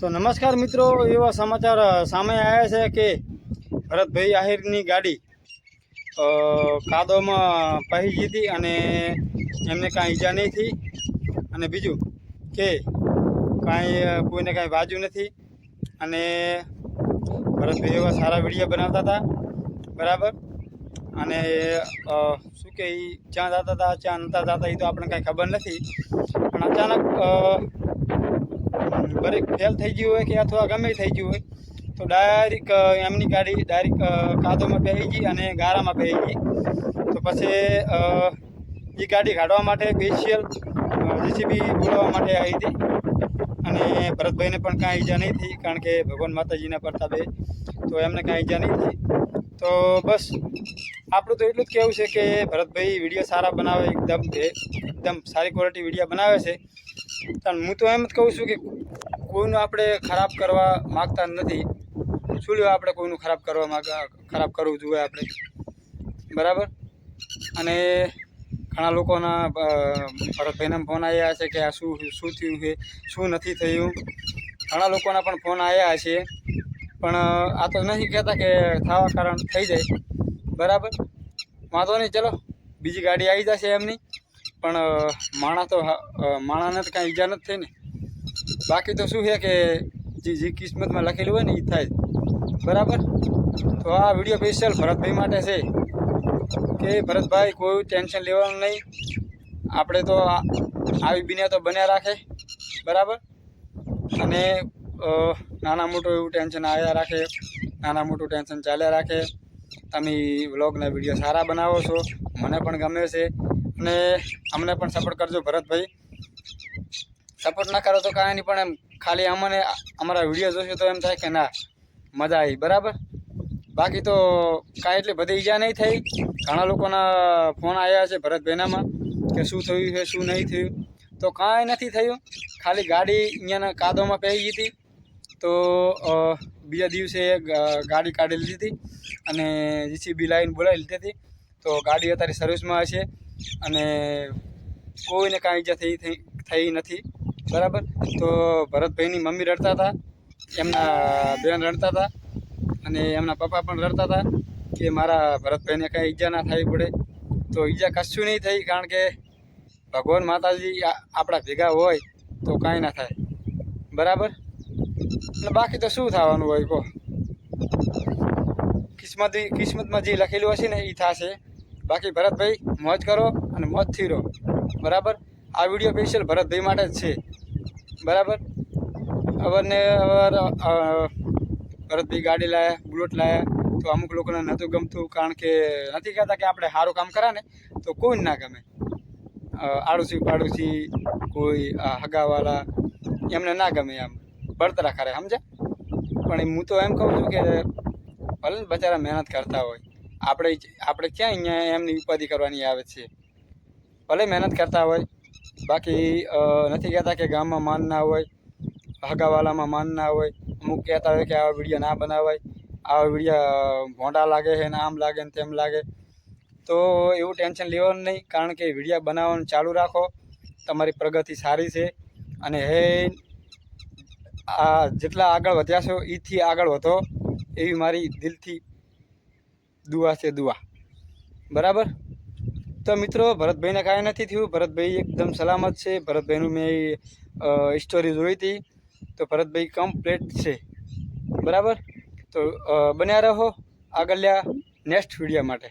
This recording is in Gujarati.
તો નમસ્કાર મિત્રો, એવા સમાચાર સામે આવ્યા છે કે ભરતભાઈ આહિરની ગાડી કાદવમાં પહી ગઈ હતી અને એમને કાંઈ ઈજા નહીં થઈ. અને બીજું કે કોઈને કાંઈ વાજ્યું નથી. અને ભરતભાઈ એવા સારા વિડીયો બનાવતા હતા, બરાબર. અને શું કે એ ક્યાં જતા હતા ક્યાં નહોતા જતા એ તો આપણે કાંઈ ખબર નથી. પણ અચાનક બ્રેક ફેલ થઈ ગયું હોય કે અથવા ગમે થઈ ગયું હોય તો ડાયરેક્ટ એમની ગાડી ડાયરેક્ટ કાદવમાં બેસી ગઈ અને ગારામાં બેસી ગઈ. તો પછી એ ગાડી કાઢવા માટે સ્પેશિયલ જેસીબી બોલાવવા માટે આવી હતી. અને ભરતભાઈને પણ કાંઈ ઈજા નહીં થઈ, કારણ કે ભગવાન માતાજીના પ્રતાપે તો એમને કાંઈ ઈજા નહીં થઈ. તો બસ આપણું તો એટલું જ કહેવું છે કે ભરતભાઈ વિડીયો સારા બનાવે, એકદમ સારી ક્વોલિટી વિડીયો બનાવે છે. પણ હું તો એમ જ કહું છું કે કોઈનું આપણે ખરાબ કરવા માગતા નથી. શું લેવા આપણે કોઈનું ખરાબ કરવું જોઈએ આપણે, બરાબર. અને ઘણા લોકોના ભરતભાઈના ફોન આવ્યા છે કે આ શું થયું છે, શું નથી થયું. ઘણા લોકોના પણ ફોન આવ્યા છે, પણ આ તો નથી કહેતા કે થવા કારણ થઈ જાય, બરાબર. વાંધો નહીં, ચલો બીજી ગાડી આવી જશે એમની. પણ માણાને તો કાંઈ ઈજા નથી થઈ ને. બાકી તો શું છે કે જે કિસ્મતમાં લખેલું હોય ને એ થાય, બરાબર. તો આ વિડીયો સ્પેશિયલ ભરતભાઈ માટે છે કે ભરતભાઈ કોઈ ટેન્શન લેવાનું નહીં. આપણે તો આવી બીને તો બન્યા રાખે, બરાબર. અને નાના મોટું એવું ટેન્શન આવ્યા રાખે, નાના મોટું ટેન્શન ચાલ્યા રાખે. તમે વ્લોગના વિડીયો સારા બનાવો છો, મને પણ ગમે છે. અને અમને પણ સપોર્ટ કરજો ભરતભાઈ. સપોર્ટ ના કરો તો કાંઈ નહીં, પણ એમ ખાલી અમને અમારા વિડીયો જોશો તો એમ થાય કે ના મજા આવી, બરાબર. બાકી તો કાંઈ એટલી બધી ઈજા નહીં થઈ. ઘણા લોકોના ફોન આવ્યા છે ભરતભાઈનામાં કે શું થયું છે શું નહીં થયું. તો કાંઈ નથી થયું, ખાલી ગાડી અહીંયાના કાદવમાં પહેરી ગઈ હતી. તો બીજા દિવસે ગાડી કાઢી લીધી હતી અને જીસીબી લાઈન બોલાવી લીધી હતી. તો ગાડી અત્યારે સર્વિસમાં હશે અને કોઈને કાંઈ ઈજા થઈ નથી, બરાબર. તો ભરતભાઈની મમ્મી રડતા હતા, એમના બેન રડતા હતા અને એમના પપ્પા પણ રડતા હતા કે મારા ભરતભાઈને કાંઈ ઈજા ના થઈ પડે. તો ઈજા કશું નહીં થઈ, કારણ કે ભગવાન માતાજી આપણા ભેગા હોય તો કાંઈ ના થાય, બરાબર. અને બાકી તો શું થવાનું હોય કહો, કિસ્મતમાં જે લખેલું હશે ને એ થશે. બાકી ભરતભાઈ મોજ કરો અને મોજથી રહો, બરાબર. આ વિડીયો સ્પેશિયલ ભરતભાઈ માટે જ છે, બરાબર. ભરતભાઈ ગાડી લાવ્યા, બુલેટ લાવ્યા. તો અમુક લોકોને નહોતું ગમતું, કારણ કે નથી કહેતા કે આપણે સારું કામ કરા ને તો કોઈને ના ગમે. આડોશી પાડોશી કોઈ હગાવાલા એમને ના ગમે, આમ બળતરા કરે, સમજ્યા. પણ હું તો એમ કહું છું કે ભલે ને બચારા મહેનત કરતા હોય, આપણે ક્યાં અહીંયા એમની ઉપાધિ કરવાની આવે છે. ભલે મહેનત કરતા હોય, બાકી નથી કહેતા કે ગામમાં માન ના હોય, હગાવાલામાં માન ના હોય. અમુક કહેતા હોય કે આવા વિડીયો ના બનાવાય, આવા વિડીયો ભોંડા લાગે છે ને આમ લાગે ને તેમ લાગે. તો એવું ટેન્શન લેવાનું નહીં, કારણ કે વિડીયો બનાવવાનું ચાલુ રાખો, તમારી પ્રગતિ સારી છે. અને આ જેટલા આગળ વધ્યા છો એથી આગળ વધો, એવી મારી દિલથી દુઆ છે, દુઆ, બરાબર. તો મિત્રો, ભરતભાઈને કાંઈ નથી થયું, ભરતભાઈ એકદમ સલામત છે. ભરતભાઈનું મેં સ્ટોરી જોઈ હતી, તો ભરતભાઈ કમ્પ્લીટ છે, બરાબર. તો બન્યા રહો આગળના નેક્સ્ટ વિડીયો માટે.